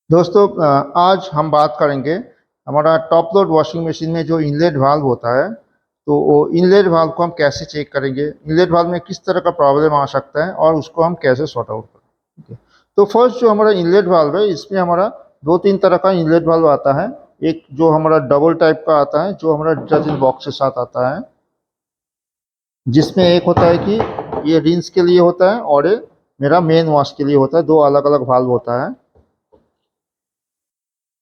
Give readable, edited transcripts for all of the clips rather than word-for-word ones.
दोस्तों आज हम बात करेंगे हमारा टॉप लोड वॉशिंग मशीन में जो इनलेट वाल्व होता है। तो वो इनलेट वाल्व को हम कैसे चेक करेंगे, इनलेट वाल्व में किस तरह का प्रॉब्लम आ सकता है और उसको हम कैसे सॉर्ट आउट करें। ठीक है। तो फर्स्ट जो हमारा इनलेट वाल्व है, इसमें हमारा दो तीन तरह का इनलेट वाल्व आता है। एक जो हमारा डबल टाइप का आता है, जो हमारा डिटर्जेंट बॉक्स के साथ आता है, जिसमें एक होता है कि ये रिंस के लिए होता है और ये मेरा मेन वॉश के लिए होता है। दो अलग अलग वाल्व होता है।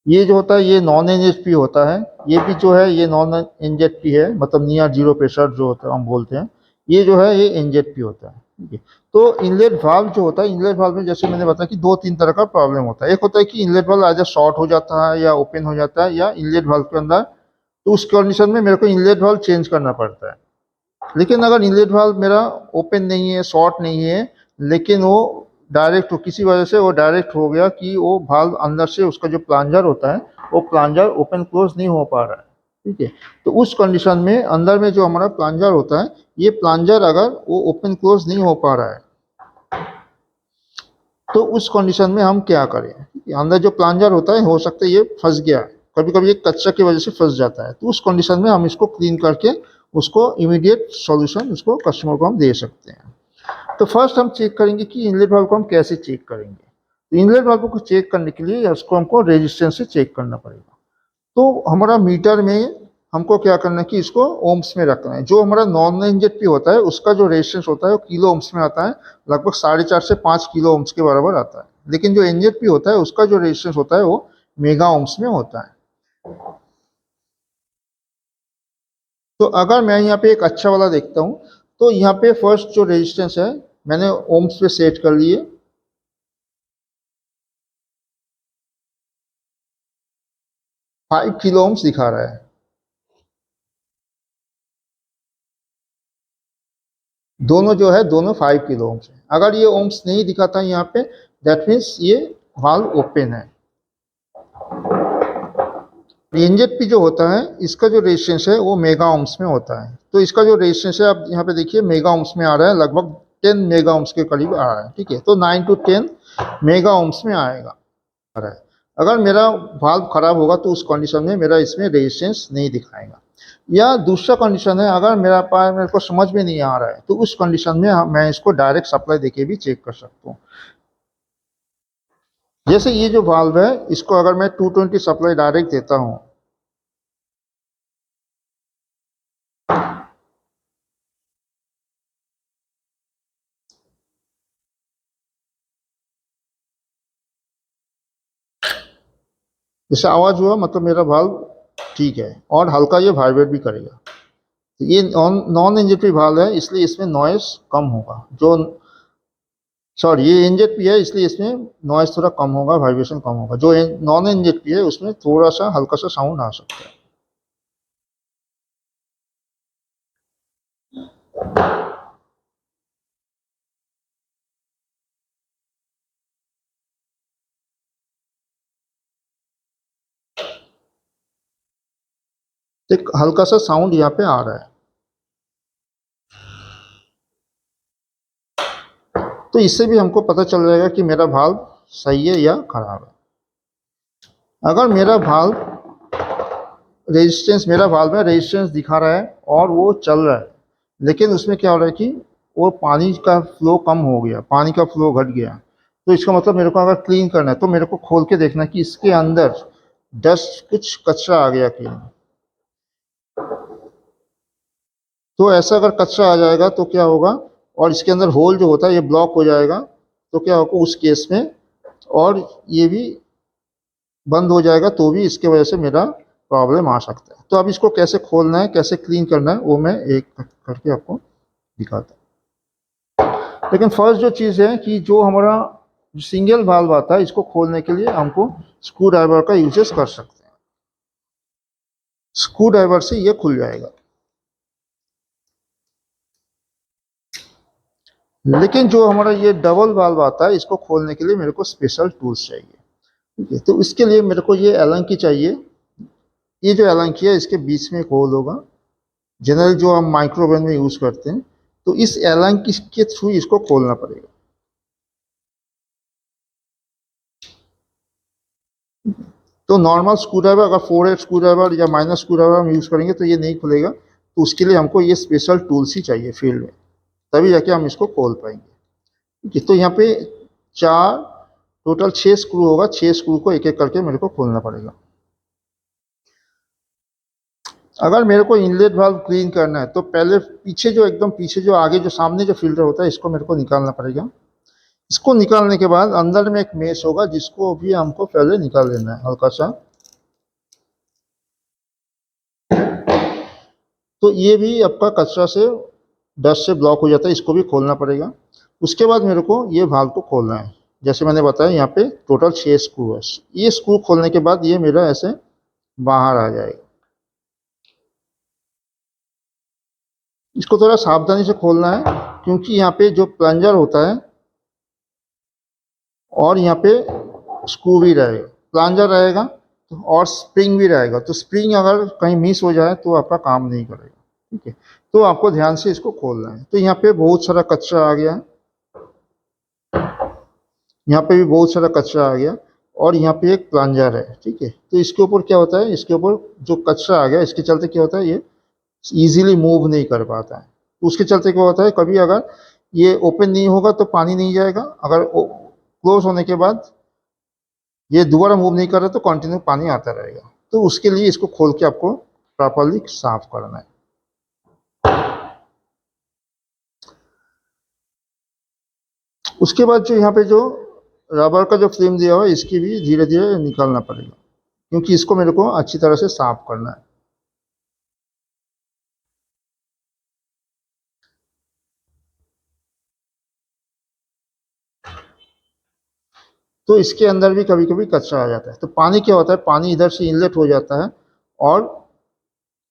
ये जो होता है ये नॉन एनएचपी होता है। ये भी जो है ये नॉन एनजेडपी है, मतलब नियर जीरो प्रेशर जो होता है हम बोलते हैं। ये जो है ये एनजेडपी होता है। ठीक है। तो इनलेट वाल्व जो होता है, इनलेट वाल्व में जैसे मैंने बताया कि दो तीन तरह का प्रॉब्लम होता है। एक होता है कि इनलेट वाल्व आइदर शॉर्ट हो जाता है या ओपन हो जाता है या इनलेट वाल्व के अंदर, तो उस कंडीशन में मेरे को इनलेट वाल्व चेंज करना पड़ता है। लेकिन अगर इनलेट वाल्व मेरा ओपन नहीं है, शॉर्ट नहीं है, लेकिन वो डायरेक्ट हो, किसी वजह से वो डायरेक्ट हो गया कि वो वाल्व अंदर से उसका जो प्लांजर होता है वो प्लांजर ओपन क्लोज नहीं हो पा रहा है। ठीक है। तो उस कंडीशन में अंदर में जो हमारा प्लांजर होता है, ये प्लांजर अगर वो ओपन क्लोज नहीं हो पा रहा है, तो उस कंडीशन में हम क्या करें। अंदर जो प्लांजर होता है, हो सकता है ये फंस गया है, कभी कभी ये कच्चा की वजह से फंस जाता है। तो उस कंडीशन में हम इसको क्लीन करके उसको इमीडिएट सॉल्यूशन उसको कस्टमर को हम दे सकते हैं। तो फर्स्ट हम चेक करेंगे कि इनलेट वाल्व को हम कैसे चेक करेंगे। तो इनलेट वाल्व को चेक करने के लिए उसको हमको रेजिस्टेंस से चेक करना पड़ेगा। तो हमारा मीटर में हमको क्या करना है कि इसको ओम्स में रखना है। जो हमारा नॉन एनजेडपी होता है उसका जो रेजिस्टेंस होता है वो किलो ओम्स में आता है, लगभग 4.5 से 5 किलो ओम्स के बराबर आता है। लेकिन जो एनजेडपी होता है उसका जो रेजिस्टेंस होता है वो मेगा ओम्स में होता है। तो अगर मैं यहाँ पे एक अच्छा वाला देखता हूँ, तो यहाँ पे फर्स्ट जो रेजिस्टेंस है मैंने ओम्स पे सेट कर लिए। 5 किलो ओम्स दिखा रहा है। दोनों जो है दोनों 5 किलो ओम्स है। अगर ये ओम्स नहीं दिखाता यहाँ पे, दैट मीन्स ये वाल्व ओपन है। एनजेडपी जो होता है इसका जो रेजिस्टेंस है वो मेगा ओम्स में होता है। तो इसका जो रेजिस्टेंस है आप यहाँ पे देखिए मेगा ओम्स में आ रहा है, लगभग 10 मेगा ओम्स के करीब आ रहा है। ठीक है। तो 9 to 10 मेगा ओम्स में आएगा आ रहा है। अगर मेरा वाल्व खराब होगा तो उस कंडीशन में मेरा इसमें रेजिस्टेंस नहीं दिखाएगा। या दूसरा कंडीशन है, अगर मेरा पास मेरे को समझ में नहीं आ रहा है, तो उस कंडीशन में मैं इसको डायरेक्ट सप्लाई देके भी चेक कर सकता हूँ। जैसे ये जो वाल्व है इसको अगर मैं 220 सप्लाई डायरेक्ट देता हूँ, जैसे आवाज हुआ मतलब मेरा वाल्व ठीक है, और हल्का ये वाइब्रेट भी करेगा। तो ये नॉन इंजेक्टिव वाल्व है, इसलिए इसमें नॉइस कम होगा। जो सॉरी ये इंजेक्टिव है इसलिए इसमें नॉइस थोड़ा कम होगा, वाइब्रेशन कम होगा। जो नॉन इंजेक्टिव है उसमें थोड़ा सा हल्का सा साउंड आ सकता है। तो एक हल्का सा साउंड यहाँ पे आ रहा है। तो इससे भी हमको पता चल जाएगा कि मेरा वाल्व सही है या खराब है। अगर मेरा वाल्व रेजिस्टेंस, मेरा वाल्व में रेजिस्टेंस दिखा रहा है और वो चल रहा है, लेकिन उसमें क्या हो रहा है कि वो पानी का फ्लो कम हो गया, पानी का फ्लो घट गया, तो इसका मतलब मेरे को अगर क्लीन करना है तो मेरे को खोल के देखना है कि इसके अंदर डस्ट कुछ कचरा आ गया कि नहीं। तो ऐसा अगर कचरा आ जाएगा तो क्या होगा, और इसके अंदर होल जो होता है ये ब्लॉक हो जाएगा, तो क्या होगा उस केस में, और ये भी बंद हो जाएगा तो भी इसके वजह से मेरा प्रॉब्लम आ सकता है। तो अब इसको कैसे खोलना है, कैसे क्लीन करना है, वो मैं एक करके आपको दिखाता हूँ। लेकिन फर्स्ट जो चीज़ है कि जो हमारा सिंगल वाल्व आता है, इसको खोलने के लिए हमको स्क्रू ड्राइवर का यूजेस कर सकते हैं। स्क्रू ड्राइवर से ये खुल जाएगा। लेकिन जो हमारा ये डबल वाल्व आता है, इसको खोलने के लिए मेरे को स्पेशल टूल्स चाहिए। ठीक है। तो इसके लिए मेरे को ये एलन की चाहिए। ये जो एलन की है इसके बीच में एक होल होगा, जनरल जो हम माइक्रोवेव में यूज करते हैं। तो इस एलन की के थ्रू इसको खोलना पड़ेगा। तो नॉर्मल स्क्रू ड्राइवर अगर 4 एच स्क्रू ड्राइवर या माइनस स्क्रू ड्राइवर हम यूज़ करेंगे तो ये नहीं खुलेगा, तो उसके लिए हमको ये स्पेशल टूल्स ही चाहिए फील्ड में, तभी जाके हम इसको खोल पाएंगे। ठीक है, तो यहाँ पे 4 टोटल 6 स्क्रू होगा, 6 स्क्रू को एक एक करके मेरे को खोलना पड़ेगा। अगर मेरे को इनलेट वाल्व क्लीन करना है तो पहले पीछे जो एकदम पीछे जो आगे जो सामने जो फिल्टर होता है इसको मेरे को निकालना पड़ेगा। इसको निकालने के बाद अंदर में एक मेश होगा जिसको भी हमको पहले निकाल लेना है हल्का सा। तो ये भी आपका कचरा से डस्ट से ब्लॉक हो जाता है, इसको भी खोलना पड़ेगा। उसके बाद मेरे को ये वाल्व को खोलना है। जैसे मैंने बताया यहाँ पे टोटल 6 स्क्रू है। ये स्क्रू खोलने के बाद ये मेरा ऐसे बाहर आ जाएगा। इसको थोड़ा सावधानी से खोलना है क्योंकि यहाँ पे जो प्लंजर होता है और यहाँ पे स्क्रू भी रहेगा, प्लंजर रहेगा और स्प्रिंग भी रहेगा। तो स्प्रिंग अगर कहीं मिस हो जाए तो आपका काम नहीं करेगा। ठीक है, तो आपको ध्यान से इसको खोलना है। तो यहाँ पे बहुत सारा कचरा आ गया है, यहाँ पे भी बहुत सारा कचरा आ गया और यहाँ पे एक प्लंजर है। ठीक है, तो इसके ऊपर क्या होता है, इसके ऊपर जो कचरा आ गया इसके चलते क्या होता है, ये इजीली मूव नहीं कर पाता है। तो उसके चलते क्या होता है, कभी अगर ये ओपन नहीं होगा तो पानी नहीं जाएगा, अगर क्लोज होने के बाद ये दोबारा मूव नहीं कर रहा तो कंटिन्यू पानी आता रहेगा। तो उसके लिए इसको खोल के आपको प्रॉपरली साफ करना है। उसके बाद जो यहाँ पे जो रबर का जो फ्रेम दिया हुआ है इसकी भी धीरे धीरे निकालना पड़ेगा क्योंकि इसको मेरे को अच्छी तरह से साफ करना है। तो इसके अंदर भी कभी कभी कचरा आ जाता है। तो पानी क्या होता है, पानी इधर से इनलेट हो जाता है और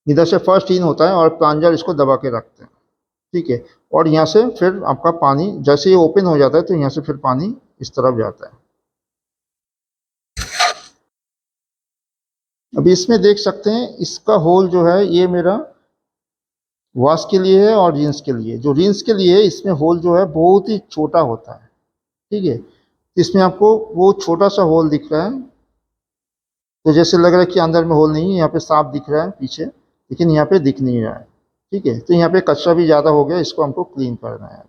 इधर से फर्स्ट इन होता है और प्लंजर इसको दबा के रखते हैं। ठीक है, और यहाँ से फिर आपका पानी जैसे ये ओपन हो जाता है तो यहाँ से फिर पानी इस तरफ जाता है। अभी इसमें देख सकते हैं इसका होल जो है ये मेरा वॉश के लिए है और रिंस के लिए। जो रिंस के लिए है इसमें होल जो है बहुत ही छोटा होता है। ठीक है, इसमें आपको वो छोटा सा होल दिख रहा है, तो जैसे लग रहा है कि अंदर में होल नहीं है, यहाँ पे साफ दिख रहा है पीछे, लेकिन यहाँ पे दिख नहीं रहा है। ठीक है, तो यहाँ पे कचरा भी ज़्यादा हो गया, इसको हमको क्लीन करना है।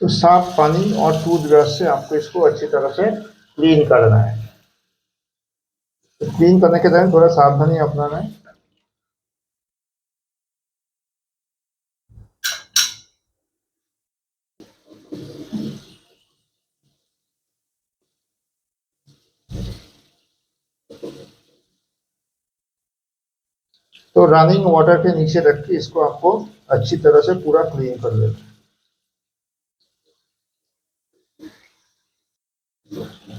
तो साफ पानी और टूथब्रश से आपको इसको अच्छी तरह से क्लीन करना है। तो क्लीन करने के टाइम थोड़ा सावधानी अपनाना है। तो रनिंग वाटर के नीचे रख के इसको आपको अच्छी तरह से पूरा क्लीन कर लेना है।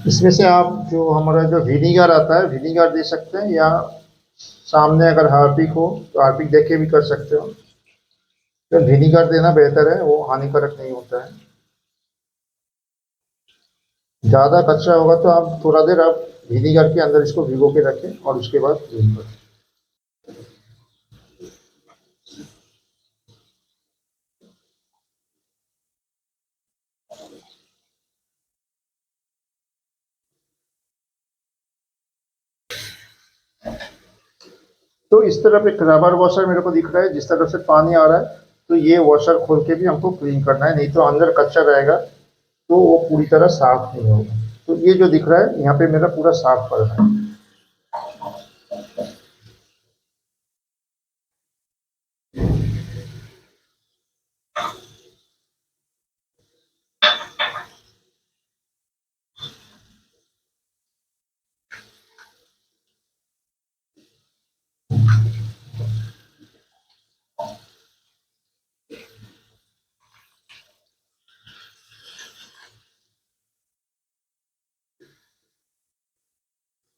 इसमें से आप जो हमारा जो विनीगर आता है विनीगर दे सकते हैं, या सामने अगर हार्पिक हो तो हार्पिक दे के भी कर सकते हो। तो विनीगर देना बेहतर है, वो हानिकारक नहीं होता है। ज़्यादा कचरा होगा तो आप थोड़ा देर आप विनीगर के अंदर इसको भिगो के रखें और उसके बाद क्लीन करें। तो इस तरफ एक रबर वॉशर मेरे को दिख रहा है, जिस तरफ से पानी आ रहा है तो ये वॉशर खोल के भी हमको क्लीन करना है, नहीं तो अंदर कच्चा रहेगा तो वो पूरी तरह साफ नहीं होगा। तो ये जो दिख रहा है यहाँ पे मेरा पूरा साफ करना है।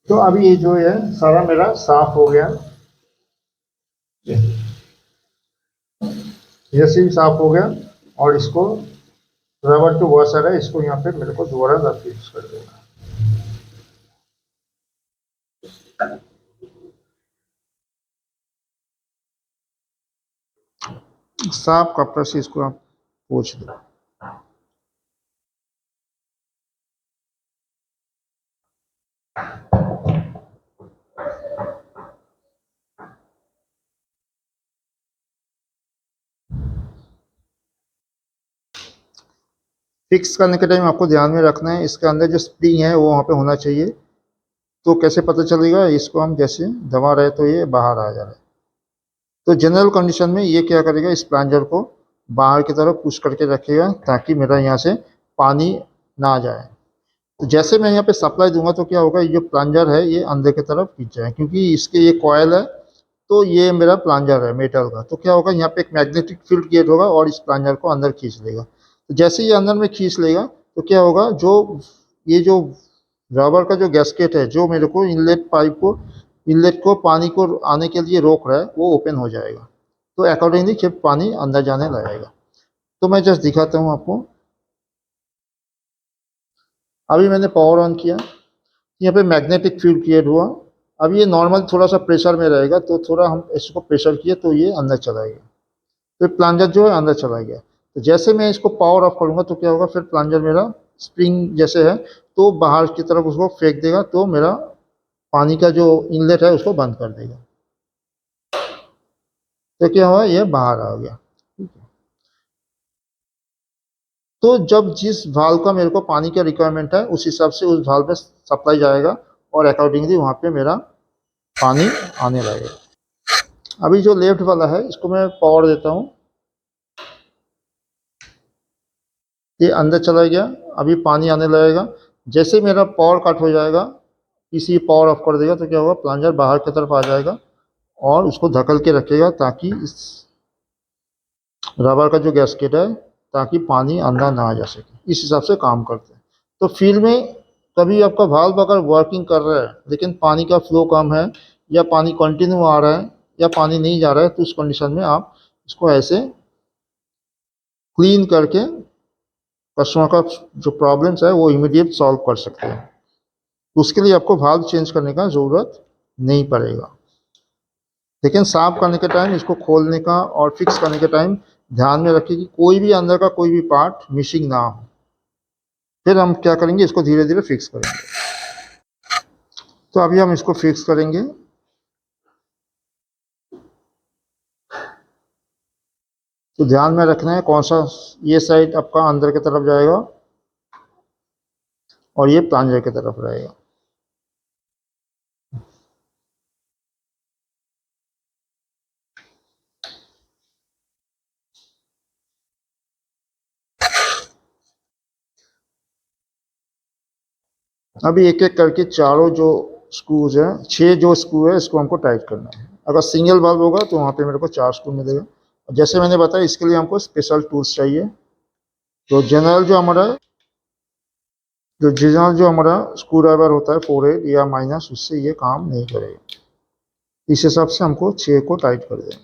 तो अभी ये जो है सारा मेरा साफ हो गया, ये सिम साफ हो गया। और इसको रबर जो वॉशर है इसको यहाँ पे मेरे को दोबारा फिक्स कर देना। साफ कपड़े से इसको आप पोंछ दो। फिक्स करने के टाइम आपको ध्यान में रखना है इसके अंदर जो स्प्रिंग है वो वहाँ पे होना चाहिए। तो कैसे पता चलेगा, इसको हम जैसे दबा रहे तो ये बाहर आ जा रहा है। तो जनरल कंडीशन में ये क्या करेगा, इस प्लंजर को बाहर की तरफ पुश करके रखेगा ताकि मेरा यहाँ से पानी ना जाए। तो जैसे मैं यहाँ पे सप्लाई दूंगा तो क्या होगा, ये जो प्लंजर है ये अंदर की तरफ खींच जाए, क्योंकि इसके ये कॉयल है। तो ये मेरा प्लंजर है मेटल का, तो क्या होगा यहाँ पे एक मैग्नेटिक फील्ड क्रिएट होगा और इस प्लंजर को अंदर खींच लेगा। तो जैसे ये अंदर में खींच लेगा तो क्या होगा, जो ये जो रबर का जो गैस्केट है जो मेरे को इनलेट को पानी को आने के लिए रोक रहा है वो ओपन हो जाएगा। तो अकॉर्डिंगली जब पानी अंदर जाने लगेगा। तो मैं जस्ट दिखाता हूँ आपको। अभी मैंने पावर ऑन किया, यहाँ पे मैग्नेटिक फील्ड क्रिएट हुआ। अब ये नॉर्मल थोड़ा सा प्रेशर में रहेगा, तो थोड़ा हम इसको प्रेशर किए तो ये अंदर चला गया। फिर प्लंजर जो है अंदर चला गया। तो जैसे मैं इसको पावर ऑफ करूँगा तो क्या होगा, फिर प्लंजर मेरा स्प्रिंग जैसे है तो बाहर की तरफ उसको फेंक देगा, तो मेरा पानी का जो इनलेट है उसको बंद कर देगा। तो क्या हुआ, ये बाहर आ गया। ठीक है। तो जब जिस वाल्व का मेरे को पानी का रिक्वायरमेंट है उस हिसाब से उस वाल्व में सप्लाई जाएगा और अकॉर्डिंगली वहाँ पे मेरा पानी आने लगेगा। अभी जो लेफ्ट वाला है इसको मैं पावर देता हूँ, ये अंदर चला गया। अभी पानी आने लगेगा। जैसे मेरा पावर कट हो जाएगा, इसी पावर ऑफ कर देगा तो क्या होगा, प्लंजर बाहर की तरफ आ जाएगा और उसको धकल के रखेगा ताकि इस रबर का जो गैस्केट है ताकि पानी अंदर ना आ जा सके। इस हिसाब से काम करते हैं। तो फील्ड में कभी आपका वाल्व अगर वर्किंग कर रहा है लेकिन पानी का फ्लो कम है या पानी कंटिन्यू आ रहा है या पानी नहीं जा रहा है, तो उस कंडीशन में आप इसको ऐसे क्लीन करके कस्टमर का जो प्रॉब्लम्स है वो इमीडिएट सॉल्व कर सकते हैं। उसके लिए आपको वाल्व चेंज करने का ज़रूरत नहीं पड़ेगा। लेकिन साफ करने के टाइम, इसको खोलने का और फिक्स करने के टाइम ध्यान में रखिए कि कोई भी अंदर का कोई भी पार्ट मिसिंग ना हो। फिर हम क्या करेंगे, इसको धीरे धीरे फिक्स करेंगे। तो अभी हम इसको फिक्स करेंगे। तो ध्यान में रखना है कौन सा, ये साइड आपका अंदर की तरफ जाएगा और ये प्लंजर की तरफ रहेगा। अभी एक एक करके चारों जो स्क्रूज हैं, 6 जो स्क्रू है इसको हमको टाइट करना है। अगर सिंगल वाल्व होगा तो वहाँ पे मेरे को 4 स्क्रू मिलेगा। जैसे मैंने बताया इसके लिए हमको स्पेशल टूल्स चाहिए। तो जनरल जो हमारा स्क्रू ड्राइवर होता है 4 या माइनस, उससे ये काम नहीं करेगा। इस हिसाब से हमको 6 को टाइट कर दें।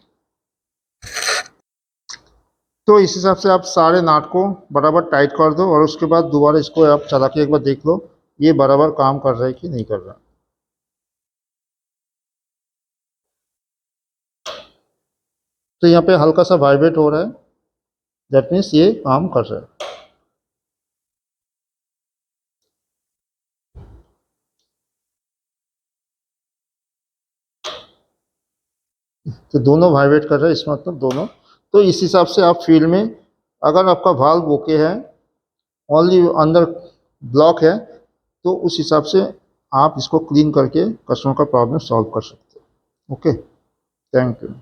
तो इस हिसाब से आप सारे नाट को बराबर टाइट कर दो और उसके बाद दोबारा इसको आप चला के एक बार देख लो ये बराबर काम कर रहा है कि नहीं कर रहा। तो यहाँ पे हल्का सा वाइब्रेट हो रहा है, दैट मीन्स ये काम कर रहा है। तो दोनों वाइब्रेट कर रहे हैं, इसका मतलब दोनों। तो इस हिसाब से आप फील्ड में, अगर आपका वाल्व ओके है, ओनली अंदर ब्लॉक है, तो उस हिसाब से आप इसको क्लीन करके कस्टमर का प्रॉब्लम सॉल्व कर सकते हैं। Okay, thank you.